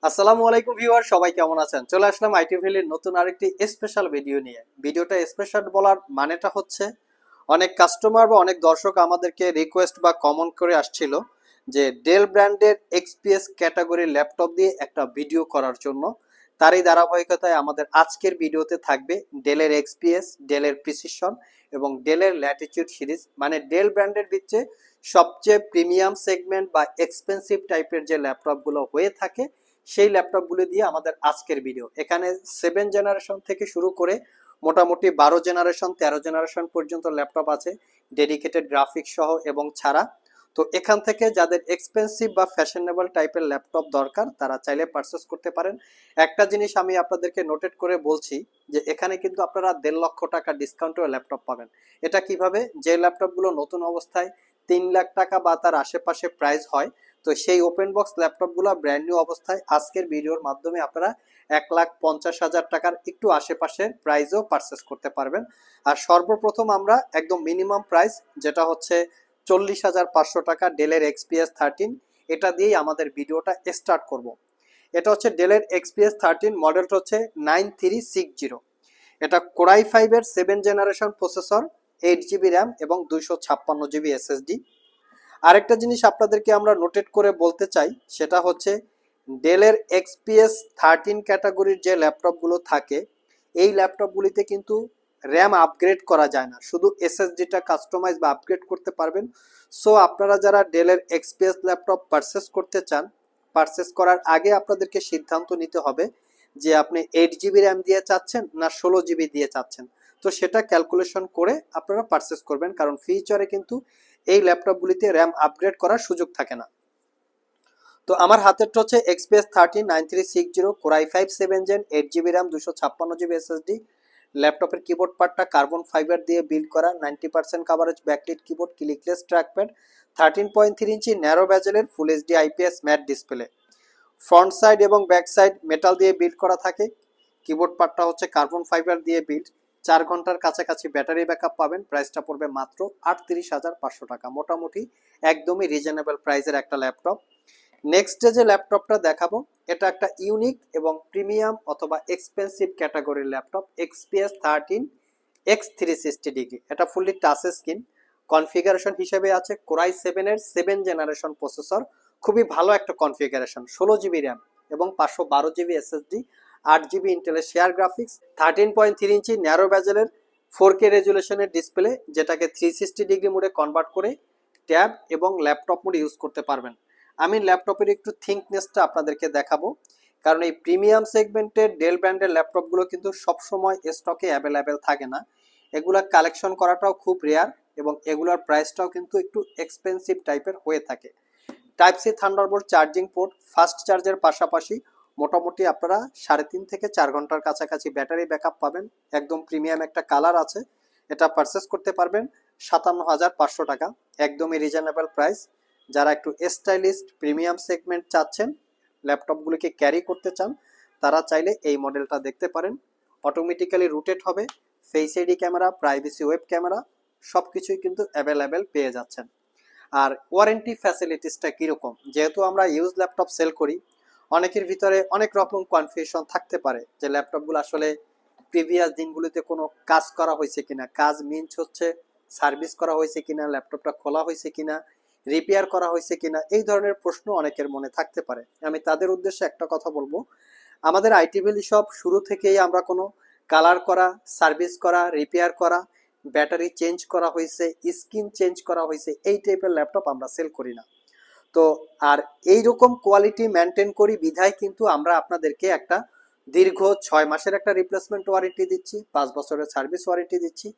আসসালামু আলাইকুম ভিউয়ার, সবাই কেমন আছেন? চলে আসলাম আইটি ভ্যালির নতুন আরেকটি স্পেশাল ভিডিও নিয়ে। ভিডিওটা স্পেশাল বলার মানেটা হচ্ছে অনেক কাস্টমার বা অনেক দর্শক আমাদেরকে রিকোয়েস্ট বা কমেন্ট করে আসছিল যে ডেল ব্র্যান্ডের এক্সপিএস ক্যাটাগরির ল্যাপটপ দিয়ে একটা ভিডিও করার জন্য। তারই ধারাবাহিকতায় আমাদের আজকের ভিডিওতে থাকবে ডেলের এক্সপিএস, ডেলের প্রিসিশন এবং ডেলের ল্যাটিটিউড সিরিজ, মানে ডেল ব্র্যান্ডের ভিতরে সবচেয়ে প্রিমিয়াম সেগমেন্ট বা এক্সপেন্সিভ টাইপের যে ল্যাপটপগুলো হয়ে থাকে সেই ল্যাপটপগুলো দিয়ে আমাদের আজকের ভিডিও। এখানে 7 জেনারেশন থেকে শুরু করে মোটামুটি 12 জেনারেশন 13 জেনারেশন পর্যন্ত ল্যাপটপ আছে, ডেডিকেটেড গ্রাফিক্স সহ এবং ছাড়া। তো এখান থেকে যাদের এক্সপেন্সিভ বা ফ্যাশনেবল টাইপের ল্যাপটপ দরকার তারা চাইলে পারচেস করতে পারেন। একটা জিনিস আমি আপনাদেরকে নোটেট করে বলছি যে এখানে কিন্তু আপনারা 1.5 লক্ষ টাকা ডিসকাউন্টেও ল্যাপটপ পাবেন। এটা কিভাবে? যে ল্যাপটপগুলো নতুন অবস্থায় 3 লাখ টাকা বা তার আশেপাশে প্রাইস হয়, তো সেই ওপেন বক্স ল্যাপটপগুলো ব্র্যান্ড নিউ অবস্থায় আজকের ভিডিওর মাধ্যমে আপনারা 1,50,000 টাকার একটু আশেপাশের প্রাইসেও পারচেস করতে পারবেন। আর সর্বপ্রথম আমরা একদম মিনিমাম প্রাইস যেটা হচ্ছে 40,500 টাকা ডেলের এক্সপিএস 13, এটা দিয়েই আমাদের ভিডিওটা স্টার্ট করব। এটা হচ্ছে ডেলের এক্সপিএস 13, মডেলটা হচ্ছে 9360। এটা কোরাই 5-এর 7 জেনারেশন প্রসেসর, 8 জিবি র্যাম এবং 256 জিবি এসএসডি। আরেকটা জিনিস আপনাদেরকে আমরা নোটেট করে বলতে চাই, সেটা হচ্ছে ডেলের এক্সপিএস 13 ক্যাটাগরির যে ল্যাপটপগুলো থাকে এই ল্যাপটপগুলিতে কিন্তু র্যাম আপগ্রেড করা যায় না, শুধু এসএসডিটা কাস্টমাইজ বা আপগ্রেড করতে পারবেন। সো আপনারা যারা ডেলের এক্সপিএস ল্যাপটপ পারচেস করতে চান, পারচেস করার আগে আপনাদেরকে সিদ্ধান্ত নিতে হবে যে আপনি 8 জিবি র্যাম দিয়ে চাচ্ছেন না 16 জিবি দিয়ে চাচ্ছেন। তো সেটা ক্যালকুলেশন করে আপনারা পারচেস করবেন, কারণ ফিউচারে কিন্তু এই ল্যাপটপগুলিতে র্যাম আপগ্রেড করার সুযোগ থাকে না। তো আমার হাতেরটা হচ্ছে XPS 13 9360, core i 5 7 gen, 8 GB RAM, 256 GB SSD. ল্যাপটপের কিবোর্ড পার্টটা কার্বন ফাইবার দিয়ে বিল্ড করা, 90% coverage backlit keyboard, clickless trackpad, 13.3 inch narrow ব্যাজেলের full HD IPS matte display. Front side এবং ব্যাক সাইড মেটাল দিয়ে বিল্ড করা থাকে। কিবোর্ড পার্টটা হচ্ছে কার্বন ফাইবার দিয়ে বিল্ড। 4 ঘন্টার কাছাকাছি ব্যাটারি ব্যাকআপ পাবেন। প্রাইসটা পড়বে মাত্র 38,500 টাকা, মোটামুটি একদমই রিজনেবল প্রাইসের একটা ল্যাপটপ। নেক্সট যে ল্যাপটপটা দেখাবো এটা একটা ইউনিক এবং প্রিমিয়াম অথবা এক্সপেন্সিভ ক্যাটাগরির ল্যাপটপ, এক্সপিএস 13 X360 ডিগ্রি। এটা ফুললি টাচ স্ক্রিন। কনফিগারেশন হিসেবে আছে কোরাই 7-এর 7 জেনারেশন প্রসেসর, খুবই ভালো একটা কনফিগারেশন, 16 জিবি র্যাম এবং 512 জিবি এসএসডি, 8 জিবি ইন্টেলের শেয়ার গ্রাফিক্স, 13.3 ইঞ্চি ন্যারো ব্যাজেলের 4K রেজুলেশনের ডিসপ্লে, যেটাকে 360 ডিগ্রি মোডে কনভার্ট করে ট্যাব এবং ল্যাপটপ মোডে ইউজ করতে পারবেন। আমি ল্যাপটপের একটু থিকনেসটা আপনাদেরকে দেখাবো, কারণ এই প্রিমিয়াম সেগমেন্টের ডেল ব্র্যান্ডের ল্যাপটপগুলো কিন্তু সবসময় স্টকে অ্যাভেলেবেল থাকে না। এগুলা কালেকশন করাটাও খুব রেয়ার এবং এগুলোর প্রাইসটাও কিন্তু একটু এক্সপেন্সিভ টাইপের হয়ে থাকে। Type C Thunderbolt charging port, fast চার্জের পাশাপাশি মোটামুটি আপনারা 3.5 থেকে 4 ঘন্টার কাছাকাছি ব্যাটারি ব্যাকআপ পাবেন। একদম প্রিমিয়াম একটা কালার আছে, এটা পারচেস করতে পারবেন 57,500 টাকা, একদমই রিজনেবল প্রাইস। যারা একটু স্টাইলিস্ট প্রিমিয়াম সেগমেন্ট চাচ্ছেন, ল্যাপটপগুলিকে ক্যারি করতে চান, তারা চাইলে এই মডেলটা দেখতে পারেন। অটোমেটিক্যালি রুটেড হবে, face ID camera, privacy web camera সব কিছুই কিন্তু অ্যাভেলেবেল পেয়ে যাচ্ছেন। আর ওয়ারেন্টি ফ্যাসিলিটিসটা কীরকম, যেহেতু আমরা ইউজ ল্যাপটপ সেল করি, অনেকের ভিতরে অনেক রকম কনফিউশন থাকতে পারে যে ল্যাপটপগুলো আসলে প্রিভিয়াস দিনগুলিতে কোনো কাজ করা হয়েছে কিনা, কাজ মিনস হচ্ছে সার্ভিস করা হয়েছে কিনা, ল্যাপটপটা খোলা হয়েছে কিনা, রিপেয়ার করা হয়েছে কিনা, এই ধরনের প্রশ্ন অনেকের মনে থাকতে পারে। আমি তাদের উদ্দেশ্যে একটা কথা বলবো, আমাদের আইটি ভ্যালি শপ শুরু থেকেই আমরা কোনো কালার করা, সার্ভিস করা, রিপেয়ার করা, ব্যাটারি চেঞ্জ করা হয়েছে, স্ক্রিন চেঞ্জ করা হয়েছে, এই টাইপের ল্যাপটপ আমরা সেল করি না। তো আর এইরকম কোয়ালিটি মেনটেন করি বিধায় কিন্তু আমরা আপনাদেরকে একটা দীর্ঘ 6 মাসের একটা রিপ্লেসমেন্ট ওয়ারেন্টি দিচ্ছি, 5 বছরের সার্ভিস ওয়ারেন্টি দিচ্ছি।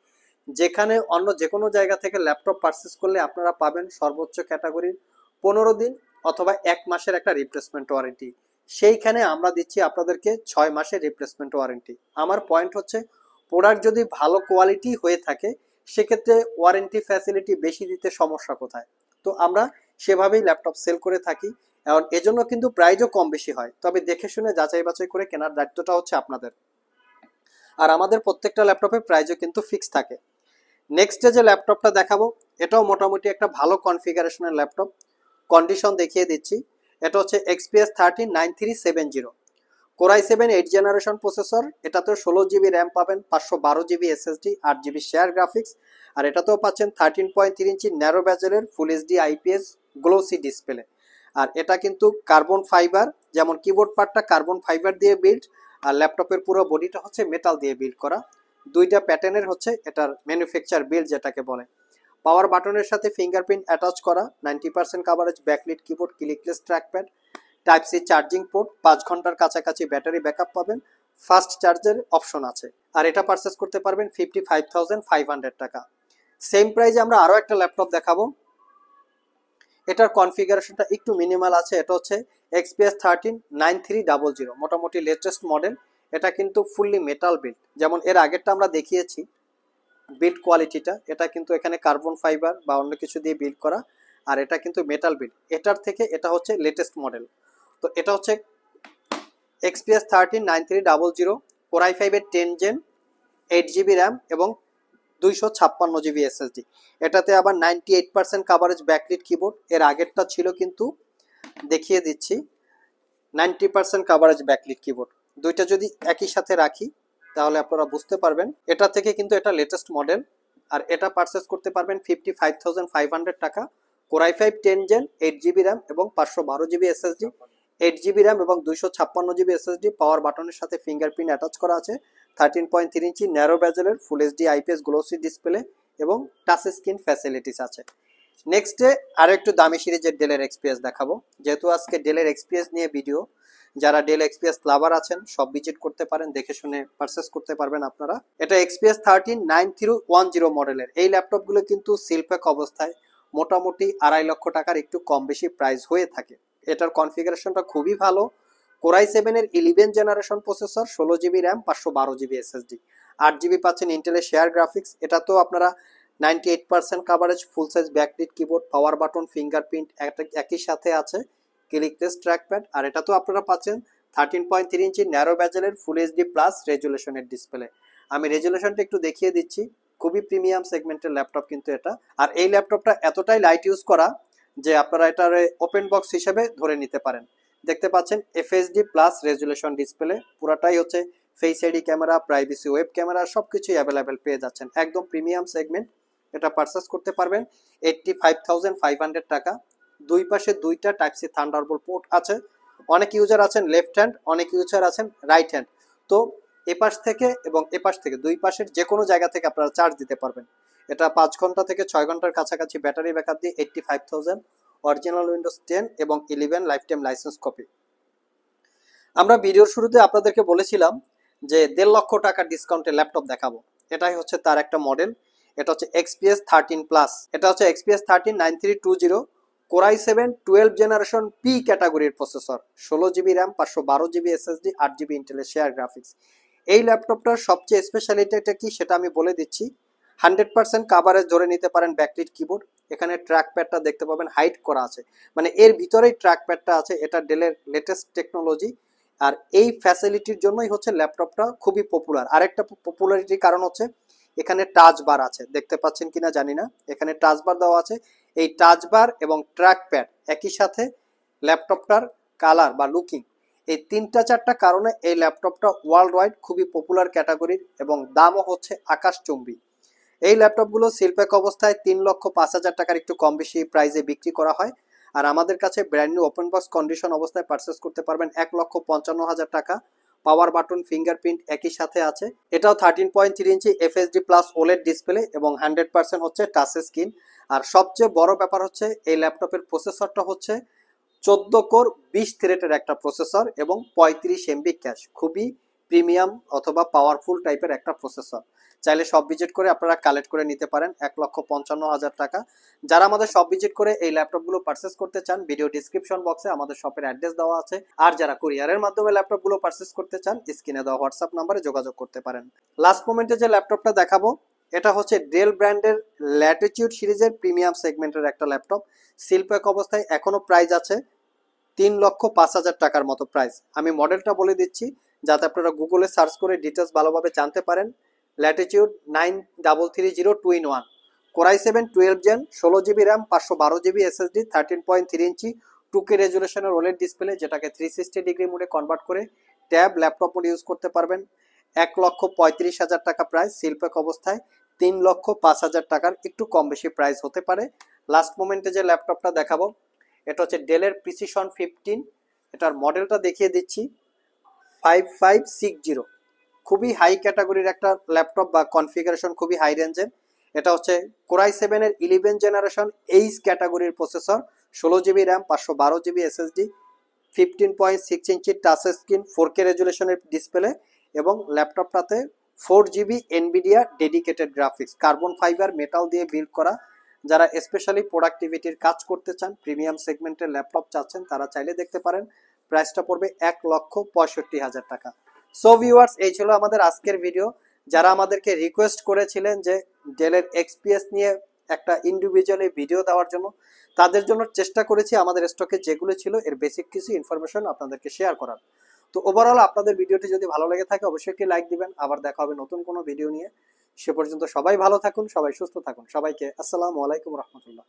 যেখানে অন্য যে কোনো জায়গা থেকে ল্যাপটপ পারচেস করলে আপনারা পাবেন সর্বোচ্চ ক্যাটাগরির 15 দিন অথবা 1 মাসের একটা রিপ্লেসমেন্ট ওয়ারেন্টি, সেইখানে আমরা দিচ্ছি আপনাদেরকে 6 মাসের রিপ্লেসমেন্ট ওয়ারেন্টি। আমার পয়েন্ট হচ্ছে, প্রোডাক্ট যদি ভালো কোয়ালিটি হয়ে থাকে সেক্ষেত্রে ওয়ারেন্টি ফ্যাসিলিটি বেশি দিতে সমস্যা কোথায়? তো আমরা সেভাবেই ল্যাপটপ সেল করে থাকি, এবং এজন্য কিন্তু প্রাইসও কম বেশি হয়, তবে দেখে শুনে যাচাই বাছাই করে কেনার দায়িত্বটা হচ্ছে আপনাদের। আর আমাদের প্রত্যেকটা ল্যাপটপের প্রাইসও কিন্তু ফিক্স থাকে। নেক্সট যে ল্যাপটপটা দেখাবো এটাও মোটামুটি একটা ভালো কনফিগারেশনের ল্যাপটপ, কন্ডিশন দেখিয়ে দিচ্ছি। এটা হচ্ছে XPS 139370 Core i7 8 generation processor. এটাতে 16GB র্যাম পাবেন, 512GB SSD, 8GB share graphics. আর এটাতেও পাচ্ছেন 13.3 ইঞ্চি ন্যারো বেজেলের full HD IPS glossy display. আর এটা কিন্তু কার্বন ফাইবার, যেমন কিবোর্ড পার্টটা কার্বন ফাইবার দিয়ে বিল্ড, আর ল্যাপটপের পুরো বডিটা হচ্ছে মেটাল দিয়ে বিল্ড করা। দুইটা প্যাটার্নের হচ্ছে এটার ম্যানুফ্যাকচার বিল্ড যেটাকে বলে। পাওয়ার বাটনের সাথে ফিঙ্গারপ্রিন্ট অ্যাটাচ করা, 90% coverage backlit keyboard, clickless trackpad, type C charging port, 5 ঘন্টার কাছাকাছি ব্যাটারি ব্যাকআপ পাবেন, ফাস্ট চার্জের অপশন আছে। আর এটা পারচেস করতে পারবেন 55,500 টাকা। সেম প্রাইজে আমরা আরও একটা ল্যাপটপ দেখাবো। এটার কনফিগারেশনটা একটু মিনিমাল আছে। এটা হচ্ছে XPS 139300, মোটামুটি লেটেস্ট মডেল। এটা কিন্তু ফুললি মেটাল বিল্ড, যেমন এর আগেরটা আমরা দেখিয়েছি বিল্ড কোয়ালিটিটা, এটা কিন্তু এখানে কার্বন ফাইবার বা অন্য কিছু দিয়ে বিল্ড করা, আর এটা কিন্তু মেটাল বিল্ড। এটার থেকে এটা হচ্ছে লেটেস্ট মডেল। তো এটা হচ্ছে XPS 139300 Core i5 এর 10 জেন, 8GB র্যাম এবং 256GB SSD। এটাতে আবার 98% কাভারেজ ব্যাকলিট কিবোর্ড। এর আগেরটা ছিল কিন্তু দেখিয়ে দিচ্ছি 90% কাভারেজ ব্যাকলিট কিবোর্ড। দুইটা যদি একই সাথে রাখি তাহলে আপনারা বুঝতে পারবেন। এটা থেকে কিন্তু এটা লেটেস্ট মডেল। আর এটা পারচেস করতে পারবেন 55,500 টাকা। Core i5 10 gen, 8GB RAM এবং 512GB SSD, 8GB র্যাম এবং 256GB SSD। পাওয়ার বাটনের সাথে ফিঙ্গারপ্রিন্ট অ্যাটাচ করা আছে, 13.3 ইঞ্চি ন্যারো বেজেলের full HD IPS glossy display এবং টাচ স্ক্রিন ফ্যাসিলিটিস আছে। নেক্সটে আরো একটু দামি সিরিজের ডেলের XPS দেখাবো, যেহেতু আজকে ডেলের XPS নিয়ে ভিডিও। যারা ডেল XPS লাভার আছেন সব ভিজিট করতে পারেন, দেখে শুনে পারচেস করতে পারবেন আপনারা। এটা XPS 139310 মডেলের। এই ল্যাপটপগুলো কিন্তু সিলপ্যাক অবস্থায় মোটামুটি 2.5 লক্ষ টাকার একটু কম বেশি প্রাইস হয়ে থাকে। এটার কনফিগারেশনটা খুবই ভালো। Core i7 এর 11 generation processor, 16GB RAM, 512GB SSD, 8GB পাচ্ছেন ইন্টেলের শেয়ার গ্রাফিক্স। এটা তো আপনারা 98% কাভারেজ, ফুল size backlit keyboard, power button, fingerprint একই সাথে আছে, ক্লিকলেস ট্র্যাকপ্যাড। আর এটা তো আপনারা পাচ্ছেন 13.3 ইঞ্চি ন্যারো বেজেলের ফুল এইচডি প্লাস রেজুলেশনের ডিসপ্লে। আমি রেজুলেশনটা একটু দেখিয়ে দিচ্ছি। খুবই প্রিমিয়াম সেগমেন্টের ল্যাপটপ কিন্তু এটা। আর এই ল্যাপটপটা এতটাই লাইট ইউজ করা যে আপনারা এটার ওপেন বক্স হিসেবে ধরে নিতে পারেন। দেখতে পাচ্ছেন FHD প্লাস রেজুলেশন ডিসপ্লে, পুরাটাই হচ্ছে face ID camera, privacy web camera, সবকিছুই অ্যাভেলেবেল পেয়ে যাচ্ছেন। একদম প্রিমিয়াম সেগমেন্ট। এটা পারচেস করতে পারবেন 85,500 টাকা। দুই পাশে দুইটা টাইপ সি থান্ডারবোল্ট পোর্ট আছে। অনেক ইউজার আছেন লেফট হ্যান্ড, অনেক ইউজার আছেন রাইট হ্যান্ড। তো এপাশ থেকে এবং এপাশ থেকে দুই পাশের যে কোনো জায়গা থেকে আপনারা চার্জ দিতে পারবেন। এটা 5 ঘন্টা থেকে 6 ঘন্টার কাছাকাছি ব্যাটারি ব্যাকআপ দিয়ে 85,000, অরিজিনাল উইন্ডোজ 10 এবং 11 লাইফ টাইম লাইসেন্স কপি। আমরা ভিডিওর শুরুতে আপনাদেরকে বলেছিলাম যে 1.5 লক্ষ টাকার ডিসকাউন্টে ল্যাপটপ দেখাবো। এটাই হচ্ছে তার একটা মডেল। এটা হচ্ছে XPS 13 প্লাস। এটা হচ্ছে XPS 139320 Core i7 12 generation P ক্যাটাগরির processor, 16GB RAM, 512GB SSD, 8GB ইন্টেলের শেয়ার গ্রাফিক্স। এই ল্যাপটপটার সবচেয়ে স্পেশালিটিটা কি সেটা আমি বলে দিচ্ছি। 100% কাভারেজ ধরে নিতে পারেন ব্যাকলিট কিবোর্ড। এখানে ট্র্যাক প্যাডটা দেখতে পাবেন হাইড করা আছে, মানে এর ভিতরেই ট্র্যাক প্যাডটা আছে। এটা ডেলের লেটেস্ট টেকনোলজি। আর এই ফ্যাসিলিটির জন্যই হচ্ছে ল্যাপটপটা খুবই পপুলার। আরেকটা পপুলারিটির কারণ হচ্ছে এখানে টাচ বার আছে, দেখতে পাচ্ছেন কিনা জানি না, এখানে টাচ বার দেওয়া আছে। এই টাচ বার এবং ট্র্যাক প্যাড একই সাথে ল্যাপটপটার কালার বা লুকিং, এই 3-4টা কারণে এই ল্যাপটপটা ওয়ার্ল্ড ওয়াইড খুবই পপুলার ক্যাটাগরির এবং দামও হচ্ছে আকাশচুম্বী। এই ল্যাপটপগুলো সিলপ্যাক অবস্থায় 3,05,000 টাকার একটু কম বেশি প্রাইসে বিক্রি করা হয়। আর আমাদের কাছে brand new open box condition অবস্থায় পারচেস করতে পারবেন 1,55,000 টাকা। পাওয়ার বাটন, ফিঙ্গারপ্রিন্ট একই সাথে আছে। এটাও 13.3 ইঞ্চি FHD প্লাস OLED ডিসপ্লে এবং 100% হচ্ছে টাচ স্ক্রিন। আর সবচেয়ে বড় ব্যাপার হচ্ছে এই ল্যাপটপের প্রসেসরটা হচ্ছে 14 কোর 20 থ্রেডের একটা প্রসেসর এবং 35 MB ক্যাশ। খুবই প্রিমিয়াম অথবা পাওয়ারফুল টাইপের একটা প্রসেসর। চাইলে সব ভিজিট করে আপনারা কালেক্ট করে নিতে পারেন 1,55,000 টাকা। যারা আমাদের সব ভিজিট করে এই ল্যাপটপগুলো পারচেস করতে চান, ভিডিও ডিসক্রিপশন বক্সে আমাদের শপের অ্যাড্রেস দেওয়া আছে। আর যারা কুরিয়ারের মাধ্যমে ল্যাপটপগুলো পারচেস করতে চান, স্ক্রিনে দেওয়া হোয়াটসঅ্যাপ নাম্বারে যোগাযোগ করতে পারেন। লাস্ট মোমেন্টে যে ল্যাপটপটা দেখাবো এটা হচ্ছে ডেল ব্র্যান্ডের ল্যাটিটিউড সিরিজের প্রিমিয়াম সেগমেন্টের একটা ল্যাপটপ। সিলপ্যাক অবস্থায় এখনো প্রাইস আছে 3,05,000 টাকার মতো প্রাইস। আমি মডেলটা বলে দিচ্ছি যাতে আপনারা গুগলে সার্চ করে ডিটেলস ভালোভাবে জানতে পারেন। Latitude 9330 2-in-1, Core i7 12 gen, 16GB RAM, 512GB SSD, 13.3 ইঞ্চি 2K রেজুলেশনের ওলেড ডিসপ্লে, যেটাকে 360 ডিগ্রি মোডে কনভার্ট করে ট্যাব ল্যাপটপ মোড ইউজ করতে পারবেন। 1,35,000 টাকা প্রাইস, সিলপ্যাক অবস্থায় 3,05,000 টাকার একটু কম বেশি প্রাইস হতে পারে। লাস্ট মোমেন্টে যে ল্যাপটপটা দেখাবো এটা হচ্ছে ডেলের প্রিসিশন 15। এটার মডেলটা দেখিয়ে দিচ্ছি 5560। খুবই হাই ক্যাটাগরির একটা ল্যাপটপ বা কনফিগারেশন, খুবই হাই রেঞ্জের। এটা হচ্ছে কোরাই 7-এর 11 জেনারেশন এইচ ক্যাটাগরির processor, 16 GB RAM, 512 GB SSD, 15.6 inch touch screen, 4K রেজুলেশনের ডিসপ্লে এবং ল্যাপটপটাতে 4 GB Nvidia dedicated graphics, carbon fibre metal দিয়ে বিল্ড করা। যারা স্পেশালি প্রোডাক্টিভিটির কাজ করতে চান, প্রিমিয়াম সেগমেন্টের ল্যাপটপ চাচ্ছেন, তারা চাইলে দেখতে পারেন। প্রাইসটা পড়বে 1,65,000 টাকা। সো ভিউয়ার্স, এই ছিল আমাদের আজকের ভিডিও। যারা আমাদেরকে রিকোয়েস্ট করেছিলেন যে ডেলের এক্সপিএস নিয়ে একটা ইন্ডিভিজুয়ালি ভিডিও দেওয়ার জন্য, তাদের জন্য চেষ্টা করেছি আমাদের স্টকে যেগুলো ছিল এর বেসিক কিছু ইনফরমেশন আপনাদেরকে শেয়ার করার। তো ওভারঅল আপনাদের ভিডিওটি যদি ভালো লেগে থাকে অবশ্যই একটি লাইক দিবেন। আবার দেখা হবে নতুন কোনো ভিডিও নিয়ে। সে পর্যন্ত সবাই ভালো থাকুন, সবাই সুস্থ থাকুন। সবাইকে আসসালামু আলাইকুম রহমতুল্লাহ।